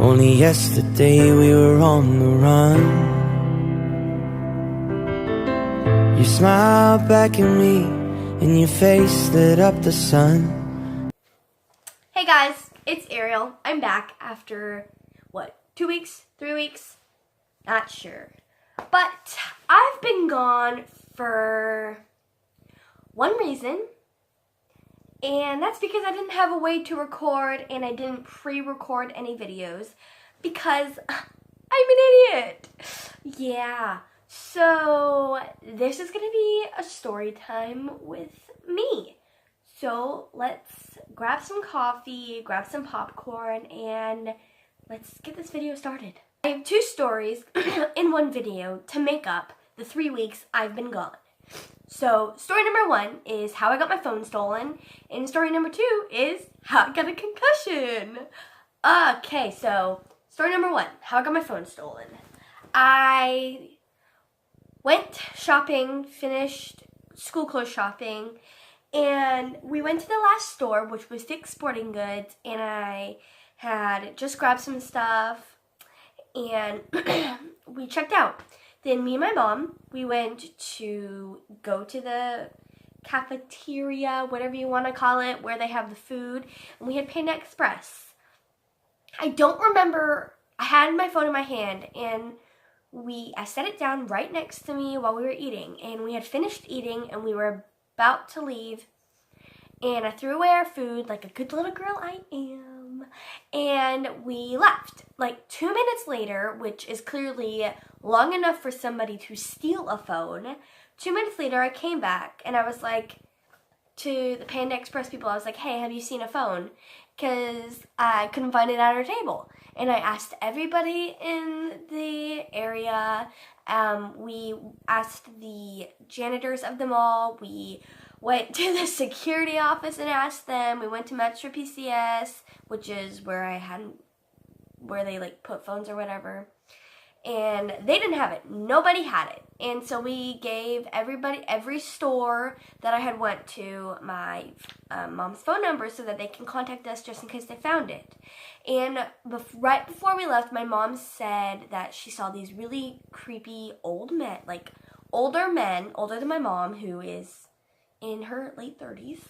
Only yesterday we were on the run. You smiled back at me and your face lit up the sun. Hey guys, it's Ariel. I'm back after, what, 2 weeks? 3 weeks? Not sure. But I've been gone for one reason, and that's because I didn't have a way to record and I didn't pre-record any videos because I'm an idiot. Yeah, so this is going to be a story time with me. So let's grab some coffee, grab some popcorn, and let's get this video started. I have 2 stories in one video to make up the 3 weeks I've been gone. So story number 1 is how I got my phone stolen, and story number 2 is how I got a concussion. Okay, so story number 1, how I got my phone stolen. I went shopping, finished school clothes shopping, and we went to the last store, which was Dick's Sporting Goods, and I had just grabbed some stuff, and we checked out. Then me and my mom, we went to go to the cafeteria, whatever you want to call it, where they have the food, and we had Panda Express. I don't remember, I had my phone in my hand, and I set it down right next to me while we were eating, and we had finished eating, and we were about to leave, and I threw away our food like a good little girl I am, and we left. Like 2 minutes later, which is clearly long enough for somebody to steal a phone, 2 minutes later I came back and I was like to the Panda Express people, I was like, hey, have you seen a phone? Because I couldn't find it at our table. And I asked everybody in the area. We asked the janitors of the mall. We went to the security office and asked them. We went to Metro PCS, which is where they like put phones or whatever. And they didn't have it. Nobody had it. And so we gave every store that I had went to my mom's phone number so that they can contact us just in case they found it. And right before we left, my mom said that she saw these really creepy old men, like older men, older than my mom, who is in her late 30s.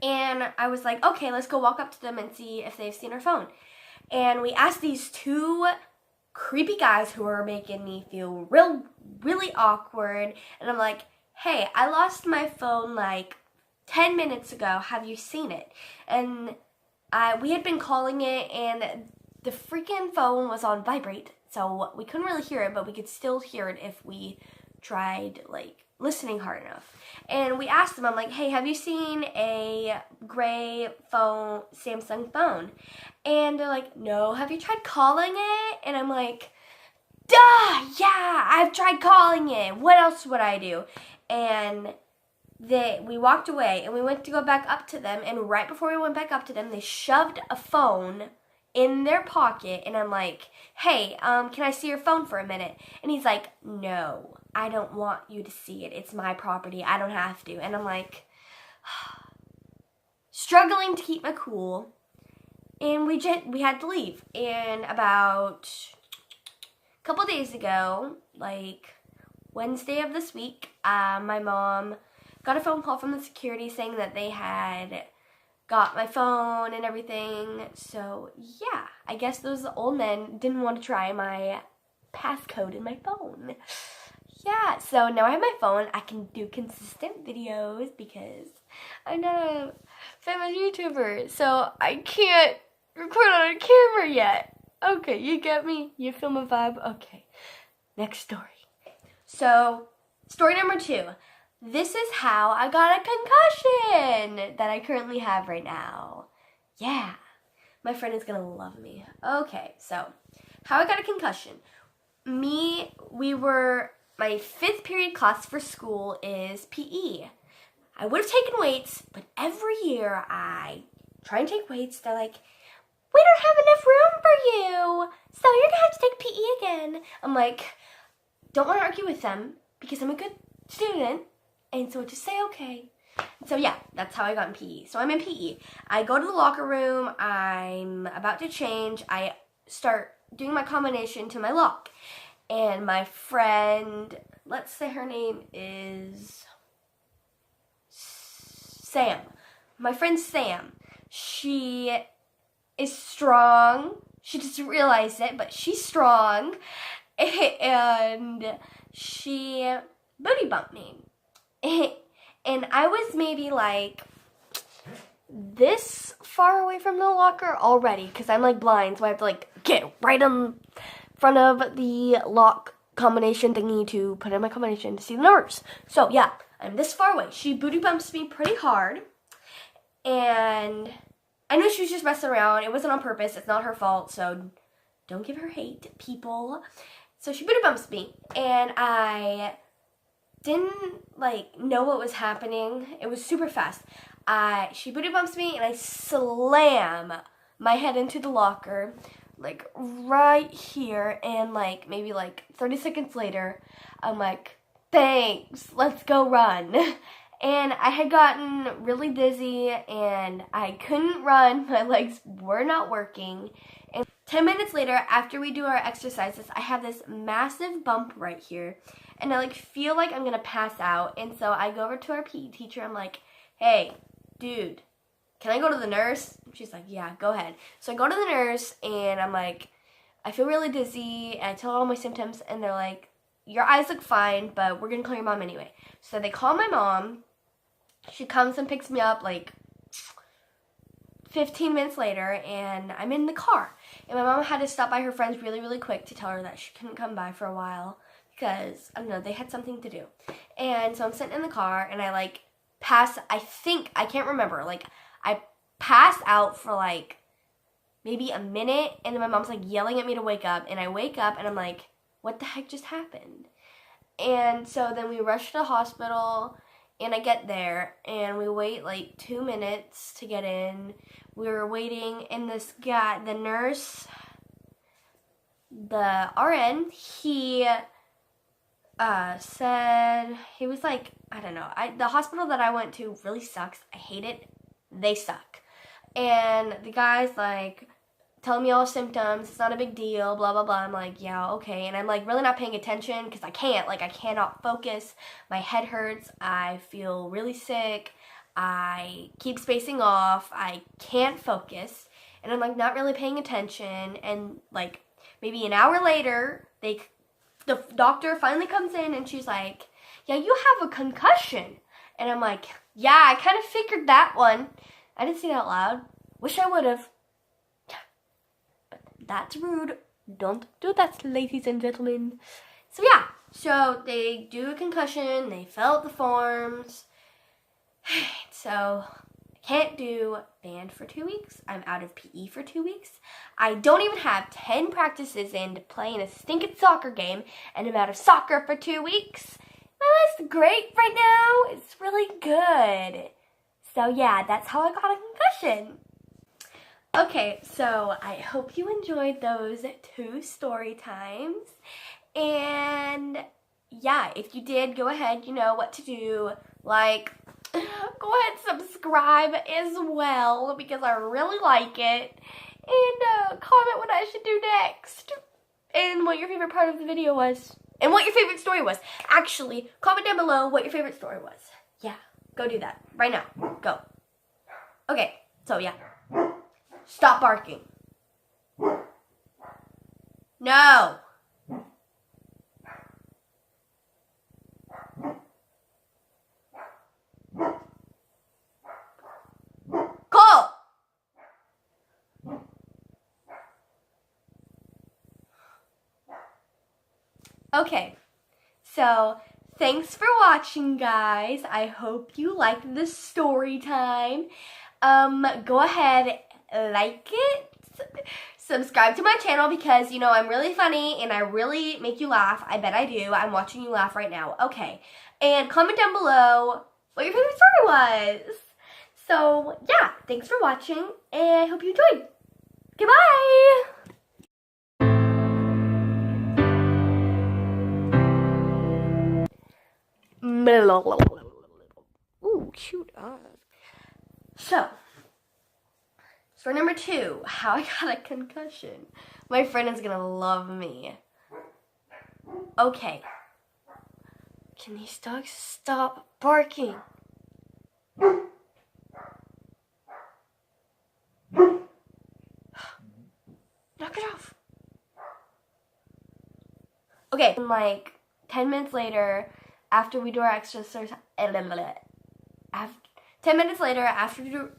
And I was like, okay, let's go walk up to them and see if they've seen her phone. And we asked these 2 creepy guys who were making me feel really awkward, and I'm like, hey, I lost my phone like 10 minutes ago, have you seen it? And we had been calling it, and the freaking phone was on vibrate, so we couldn't really hear it, but we could still hear it if we tried like listening hard enough. And we asked them, I'm like, hey, have you seen a gray phone, Samsung phone? And they're like, no, have you tried calling it? And I'm like, duh, yeah, I've tried calling it. What else would I do? And we walked away, and we went to go back up to them, and right before we went back up to them, they shoved a phone in their pocket, and I'm like, hey, can I see your phone for a minute? And he's like, no, I don't want you to see it. It's my property. I don't have to. And I'm like, struggling to keep my cool. And we had to leave. And about a couple days ago, like Wednesday of this week, my mom got a phone call from the security saying that they had got my phone and everything. So yeah, I guess those old men didn't want to try my passcode in my phone. Yeah, so now I have my phone. I can do consistent videos because I'm not a famous YouTuber, so I can't record on a camera yet. Okay, you get me? You feel my vibe? Okay, next story. So, story number 2. This is how I got a concussion that I currently have right now. Yeah, my friend is gonna love me. Okay, so how I got a concussion. My 5th period class for school is PE. I would have taken weights, but every year I try and take weights. They're like, we don't have enough room for you, so you're gonna have to take PE again. I'm like, don't want to argue with them because I'm a good student, and so I just say okay. So yeah, that's how I got in PE. So I'm in PE. I go to the locker room. I'm about to change. I start doing my combination to my lock. And my friend, let's say her name is Sam. My friend Sam, she is strong. She doesn't realize it, but she's strong. And she booty bumped me. And I was maybe like this far away from the locker already, because I'm like blind, so I have to like get right in front of the lock combination thingy to put in my combination to see the numbers. So yeah, I'm this far away. She booty bumps me pretty hard, and I know she was just messing around. It wasn't on purpose. It's not her fault, so don't give her hate, people. So she booty bumps me, and I didn't like know what was happening. It was super fast. She booty bumps me, and I slam my head into the locker, like right here, and like maybe like 30 seconds later, I'm like, thanks, let's go run. And I had gotten really dizzy, and I couldn't run. My legs were not working. And 10 minutes later, after we do our exercises, I have this massive bump right here, and I like feel like I'm gonna pass out. And so I go over to our PE teacher. I'm like, hey, dude, can I go to the nurse? She's like, yeah, go ahead. So I go to the nurse, and I'm like, I feel really dizzy, and I tell her all my symptoms, and they're like, your eyes look fine, but we're gonna call your mom anyway. So they call my mom. She comes and picks me up like 15 minutes later, and I'm in the car. And my mom had to stop by her friends really, really quick to tell her that she couldn't come by for a while because, I don't know, they had something to do. And so I'm sitting in the car, and I like pass, I can't remember, like I pass out for like maybe a minute, and then my mom's like yelling at me to wake up, and I wake up, and I'm like, what the heck just happened? And so then we rush to the hospital, and I get there, and we wait like 2 minutes to get in. We were waiting, and this guy, the nurse, the RN, he said, he was like, I don't know, the hospital that I went to really sucks. I hate it. They suck. And the guy's like telling me all the symptoms. It's not a big deal, blah, blah, blah. I'm like, yeah, okay. And I'm like really not paying attention because I cannot focus. My head hurts. I feel really sick. I keep spacing off. I can't focus. And I'm like not really paying attention. And like maybe an hour later, the doctor finally comes in, and she's like, yeah, you have a concussion. And I'm like, yeah, I kind of figured that one. I didn't say that out loud. Wish I would have. But that's rude. Don't do that, ladies and gentlemen. So yeah, so they do a concussion. They fill out the forms. So I can't do band for 2 weeks. I'm out of PE for 2 weeks. I don't even have 10 practices in to play in a stinking soccer game, and I'm out of soccer for 2 weeks. My life's great right now. It's really good. So yeah, that's how I got a concussion. Okay, so I hope you enjoyed those 2 story times. And yeah, if you did, go ahead, you know what to do. Like, go ahead and subscribe as well, because I really like it. And comment what I should do next. And what your favorite part of the video was. And what your favorite story was. Actually, comment down below what your favorite story was. Yeah, go do that. Right now. Go. Okay, so yeah. Stop barking. No. Cole. Okay, so thanks for watching, guys. I hope you liked the story time. Go ahead, like it, subscribe to my channel, because, you know, I'm really funny and I really make you laugh. I bet I do. I'm watching you laugh right now. Okay, and comment down below what your favorite story was. So, yeah, thanks for watching, and I hope you enjoyed. Goodbye! Ooh, cute eyes. So, story number 2, how I got a concussion. My friend is gonna love me. Okay. Can these dogs stop barking? Knock it off. Okay, like 10 minutes later, after we do our exercise, 10 minutes later, after we do,